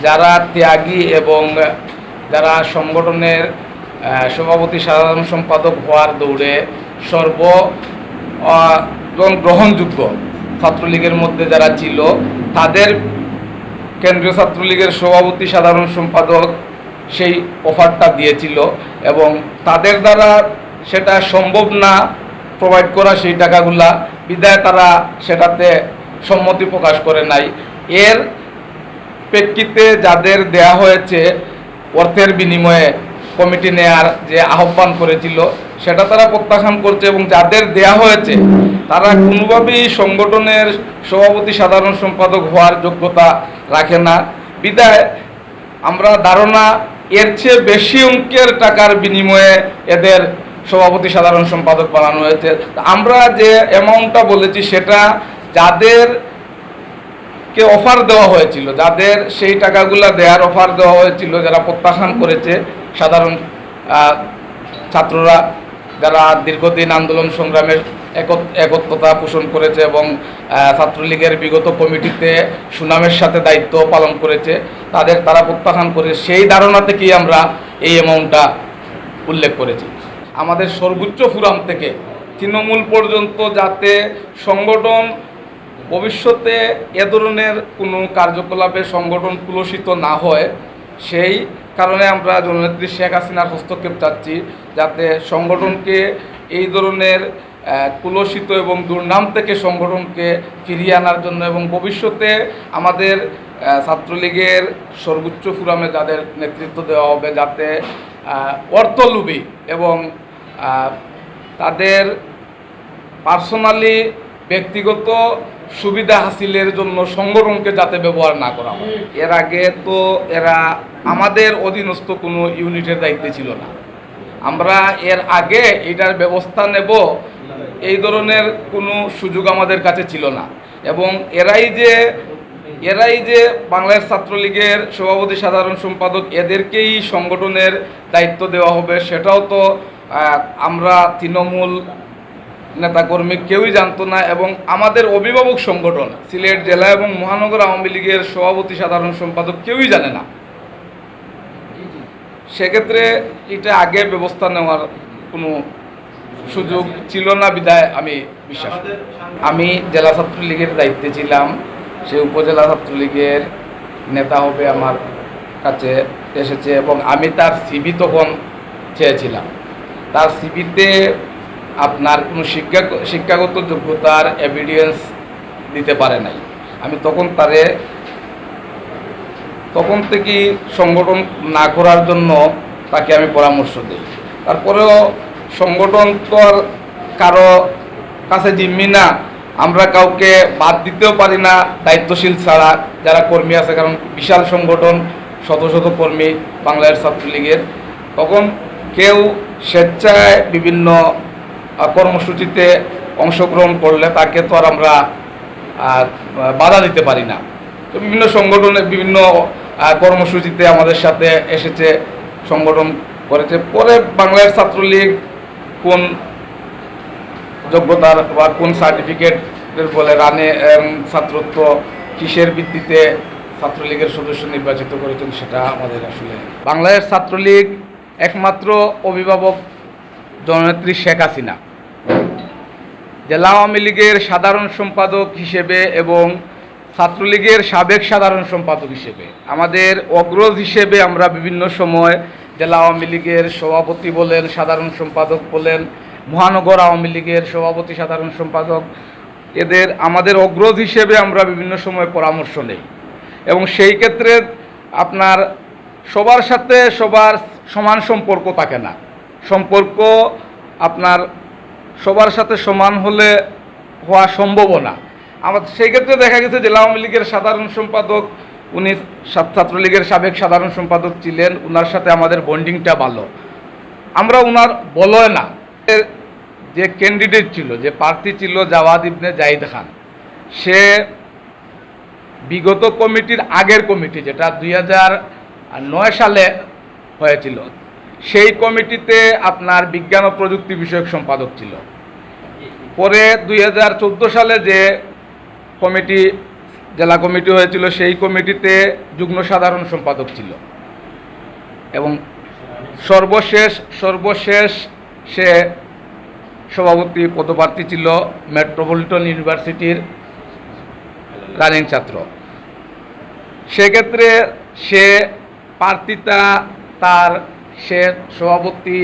যারা ত্যাগী এবং যারা সংগঠনের সভাপতি সাধারণ সম্পাদক হওয়ার দৌড়ে গ্রহণযোগ্য ছাত্রলীগের মধ্যে যারা ছিল, তাদের কেন্দ্রীয় ছাত্রলীগের সভাপতি সাধারণ সম্পাদক সেই অফারটা দিয়েছিল এবং তাদের দ্বারা সেটা সম্ভব না প্রোভাইড করা সেই টাকাগুলা, বিদায় তারা সেটাতে সম্মতি প্রকাশ করে নাই। এর প্রেক্ষিতে যাদের দেয়া হয়েছে অর্থের বিনিময়ে কমিটি নেয়ার যে আহ্বান করেছিল, সেটা তারা প্রত্যাখ্যান করছে এবং যাদের দেয়া হয়েছে তারা কোনোভাবেই সংগঠনের সভাপতি সাধারণ সম্পাদক হওয়ার যোগ্যতা রাখে না। বিদায় আমরা ধারণা এর চেয়ে বেশি অঙ্কের টাকার বিনিময়ে এদের সভাপতি সাধারণ সম্পাদক বানানো হয়েছে। আমরা যে অ্যামাউন্টটা বলেছি সেটা যাদেরকে অফার দেওয়া হয়েছিল, যাদের সেই টাকাগুলা দেওয়ার অফার দেওয়া হয়েছিল, যারা প্রত্যাখ্যান করেছে, সাধারণ ছাত্ররা যারা দীর্ঘদিন আন্দোলন সংগ্রামের একত্রতা পোষণ করেছে এবং ছাত্রলীগের বিগত কমিটিতে সুনামের সাথে দায়িত্ব পালন করেছে, তারা প্রত্যাখ্যান করে সেই ধারণা থেকেই আমরা এই অ্যামাউন্টটা উল্লেখ করেছি। আমাদের সর্বোচ্চ ফোরাম থেকে তৃণমূল পর্যন্ত যাতে সংগঠন ভবিষ্যতে এ ধরনের কোনো কার্যকলাপে সংগঠন কুলসিত না হয়, সেই কারণে আমরা জননেত্রী শেখ হাসিনার হস্তক্ষেপ চাচ্ছি, যাতে সংগঠনকে এই ধরনের কুলসিত এবং দুর্নাম থেকে সংগঠনকে ফিরিয়ে আনার জন্য এবং ভবিষ্যতে আমাদের ছাত্রলীগের সর্বোচ্চ ফোরামে যাদের নেতৃত্ব দেওয়া হবে, যাতে অর্থলোভী এবং তাদের পার্সোনালি ব্যক্তিগত সুবিধা হাসিলের জন্য সংগঠনকে যাতে ব্যবহার না করা হয়। এর আগে তো এরা আমাদের অধীনস্থ কোনো ইউনিটের দায়িত্বে ছিল না। আমরা এর আগে এটার ব্যবস্থা নেব এই ধরনের কোনো সুযোগ আমাদের কাছে ছিল না এবং এরাই যে বাংলাদেশ ছাত্রলীগের সভাপতি সাধারণ সম্পাদক, এদেরকেই সংগঠনের দায়িত্ব দেওয়া হবে, সেটাও তো আমরা তৃণমূল নেতাকর্মী কেউই জানতো না এবং আমাদের অভিভাবক সংগঠন সিলেট জেলা এবং মহানগর আওয়ামী লীগের সভাপতি সাধারণ সম্পাদক কেউই জানে না। সেক্ষেত্রে এটা আগে ব্যবস্থা নেওয়ার কোনো সুযোগ ছিল না বিধায় আমি বিশ্বাস করি। আমি জেলা ছাত্রলীগের দায়িত্বে ছিলাম, সেই উপজেলা ছাত্রলীগের নেতা হবে আমার কাছে এসেছে এবং আমি তার সিভি তখন চেয়েছিলাম। তার সিভিতে আপনার কোনো শিক্ষাগত যোগ্যতার এভিডেন্স দিতে পারে নাই। আমি তখন থেকেই সংগঠন না করার জন্য তাকে আমি পরামর্শ দিই। তারপরেও সংগঠন তো আর কারো কাছে জিম্মি না, আমরা কাউকে বাদ দিতেও পারি না দায়িত্বশীল ছাড়া যারা কর্মী আছে, কারণ বিশাল সংগঠন, শত শত কর্মী বাংলাদেশ ছাত্রলীগের। তখন কেউ স্বেচ্ছায় বিভিন্ন কর্মসূচিতে অংশগ্রহণ করলে তাকে তো আর আমরা বাধা দিতে পারি না। তো বিভিন্ন সংগঠনে বিভিন্ন কর্মসূচিতে আমাদের সাথে এসেছে, সংগঠন করেছে। পরে বাংলাদেশ ছাত্রলীগ কোন যোগ্যতার বা কোন সার্টিফিকেটের বলে রানে ছাত্রত্ব কিসের ভিত্তিতে ছাত্রলীগের সদস্য নির্বাচিত করেছেন সেটা আমাদের আসলে বাংলাদেশ ছাত্রলীগ একমাত্র অভিভাবক জননেত্রী শেখ হাসিনা জেলা আওয়ামী লীগের সাধারণ সম্পাদক হিসেবে এবং ছাত্রলীগের সাবেক সাধারণ সম্পাদক হিসেবে আমাদের অগ্রজ হিসেবে আমরা বিভিন্ন সময় জেলা আওয়ামী লীগের সভাপতি বলেন, সাধারণ সম্পাদক বলেন, মহানগর আওয়ামী লীগের সভাপতি সাধারণ সম্পাদক, আমাদের অগ্রজ হিসেবে আমরা বিভিন্ন সময় পরামর্শ নেই এবং সেই ক্ষেত্রে আপনার সবার সাথে সবার সমান সম্পর্ক থাকে না। সম্পর্ক আপনার সবার সাথে সমান হওয়া সম্ভব না। সেই ক্ষেত্রে দেখা গেছে জেলা আওয়ামী লীগের সাধারণ সম্পাদক, উনি ছাত্রলীগের সাবেক সাধারণ সম্পাদক ছিলেন, ওনার সাথে আমাদের বন্ডিংটা ভালো। আমরা ওনার বলয় না, যে ক্যান্ডিডেট ছিল, যে প্রার্থী ছিল জাওয়াদ ইবনে জাহিদ খান, সে বিগত কমিটির আগের কমিটি যেটা 2009 সালে হয়েছিল, সেই কমিটিতে আপনার বিজ্ঞান ও প্রযুক্তি বিষয়ক সম্পাদক ছিল। পরে 2014 সালে যে কমিটি জেলা কমিটি হয়েছিল, সেই কমিটিতে যুগ্ম সাধারণ সম্পাদক ছিল এবং সর্বশেষ সে সভাপতি পদপ্রার্থী ছিল মেট্রোপলিটন ইউনিভার্সিটির রানিং ছাত্র। সেক্ষেত্রে সে প্রার্থিতা সে সভাপতি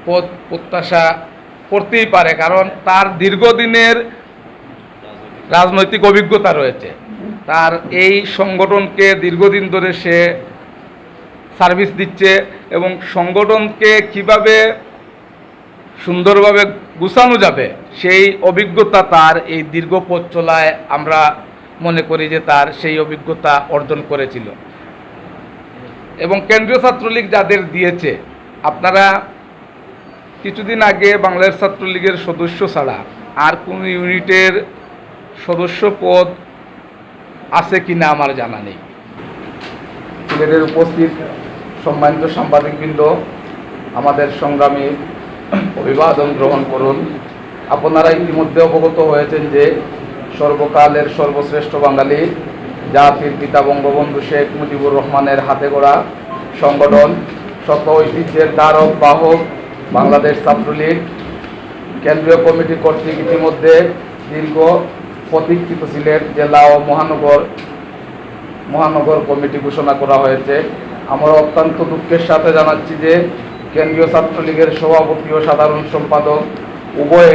পদ প্রত্যাশা করতেই পারে, কারণ তার দীর্ঘদিনের রাজনৈতিক অভিজ্ঞতা রয়েছে। তার এই সংগঠনকে দীর্ঘদিন ধরে সে সার্ভিস দিচ্ছে এবং সংগঠনকে কিভাবে সুন্দরভাবে গুছানো যাবে সেই অভিজ্ঞতা তার এই দীর্ঘ পথ চলায় আমরা মনে করি যে তার সেই অভিজ্ঞতা অর্জন করেছিল। এবং কেন্দ্রীয় ছাত্রলীগ যাদের দিয়েছে, আপনারা কিছুদিন আগে বাংলাদেশ ছাত্রলীগের সদস্য ছাড়া আর কোনো ইউনিটের সদস্য পদ আছে কি না আমার জানা নেই। সিলেটের উপস্থিত সম্মানিত সাংবাদিকবৃন্দ, আমাদের সংগ্রামী অভিবাদন গ্রহণ করুন। আপনারা ইতিমধ্যে অবগত হয়েছেন যে সর্বকালের সর্বশ্রেষ্ঠ বাঙালি জাতির পিতা বঙ্গবন্ধু শেখ মুজিবুর রহমানের হাতে গড়া সংগঠন, শত ঐতিহ্যের ধারক বাহক বাংলাদেশ ছাত্রলীগ কেন্দ্রীয় কমিটি কর্তৃক ইতিমধ্যে দীর্ঘ প্রতীক্ষিত সিলেট জেলা ও মহানগর কমিটি ঘোষণা করা হয়েছে। আমরা অত্যন্ত দুঃখের সাথে জানাচ্ছি যে কেন্দ্রীয় ছাত্রলীগের সভাপতি ও সাধারণ সম্পাদক উভয়ে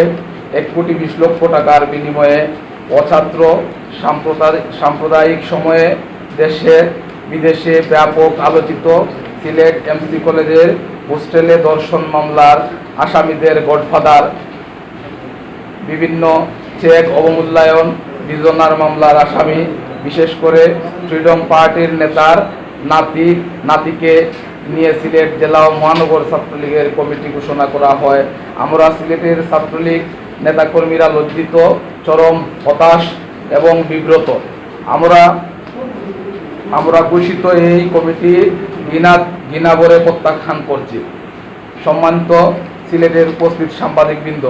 1,20,00,000 টাকার বিনিময়ে অছাত্র সাম্প্রদায়িক সময়ে দেশে বিদেশে ব্যাপক আলোচিত সিলেট এমসি কলেজের হোস্টেলে ধর্ষণ মামলার আসামিদের গডফাদার, বিভিন্ন চেক অবমূল্যায়ন বিজনার মামলার আসামি, বিশেষ করে ফ্রিডম পার্টির নেতার নাতিকে নিয়ে সিলেট জেলা ও মহানগর ছাত্রলীগের কমিটি ঘোষণা করা হয়। আমরা সিলেটের ছাত্রলীগ নেতাকর্মীরা লজ্জিত, চরম হতাশ এবং বিব্রত। আমরা ঘোষিত এই কমিটি ঘৃণাভরে প্রত্যাখ্যান করছি। সম্মানিত সিলেটের উপস্থিত সাংবাদিকবৃন্দ,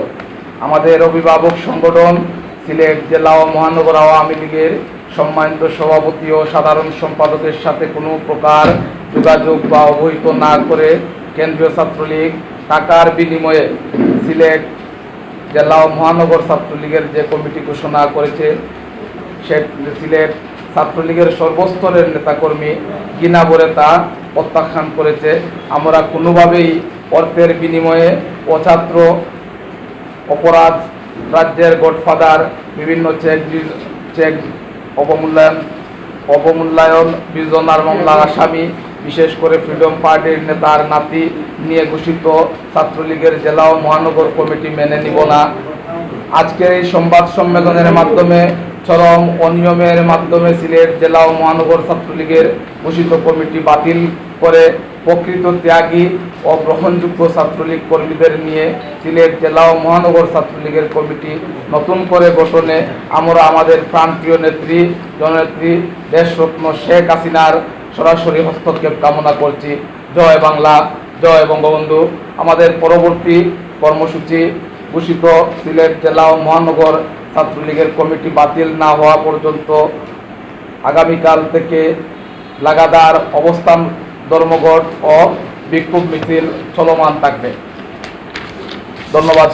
আমাদের অভিভাবক সংগঠন সিলেট জেলা ও মহানগর আওয়ামী লীগের সম্মানিত সভাপতি ও সাধারণ সম্পাদকের সাথে কোনো প্রকার যোগাযোগ বা অবহিত না করে কেন্দ্রীয় ছাত্রলীগ টাকার বিনিময়ে সিলেট জেলা ও মহানগর ছাত্রলীগের যে কমিটি ঘোষণা করেছে, সে সিলেট ছাত্রলীগের সর্বস্তরের নেতাকর্মী ঘৃণাভরে তা প্রত্যাখ্যান করেছে। আমরা কোনোভাবেই অর্থের বিনিময়ে অছাত্র অপরাধ রাজ্যের গডফাদার, বিভিন্ন চেক অবমূল্যায়ন বিজনার মামলার আসামি, বিশেষ করে ফ্রিডম পার্টির নেতার নাতি নিয়ে ঘোষিত ছাত্রলীগের জেলা ও মহানগর কমিটি মেনে নিব না। আজকের এই সংবাদ সম্মেলনের মাধ্যমে চরম অনিয়মের মাধ্যমে সিলেট জেলা ও মহানগর ছাত্রলীগের ঘোষিত কমিটি বাতিল করে প্রকৃত ত্যাগী ও গ্রহণযোগ্য ছাত্রলীগ কর্মীদের নিয়ে সিলেট জেলা ও মহানগর ছাত্রলীগের কমিটি নতুন করে গঠনে আমরা আমাদের প্রাণপ্রিয় নেত্রী জননেত্রী দেশরত্ন শেখ হাসিনার সরাসরি হস্তক্ষেপ কামনা করছি। জয় বাংলা, জয় বঙ্গবন্ধু। আমাদের পরবর্তী কর্মসূচি ঘোষিত সিলেট জেলা ও মহানগর ছাত্রলীগের কমিটি বাতিল না হওয়া পর্যন্ত আগামীকাল থেকে লাগাতার অবস্থান, ধর্মঘট ও বিক্ষোভ মিছিল চলমান থাকবে। ধন্যবাদ।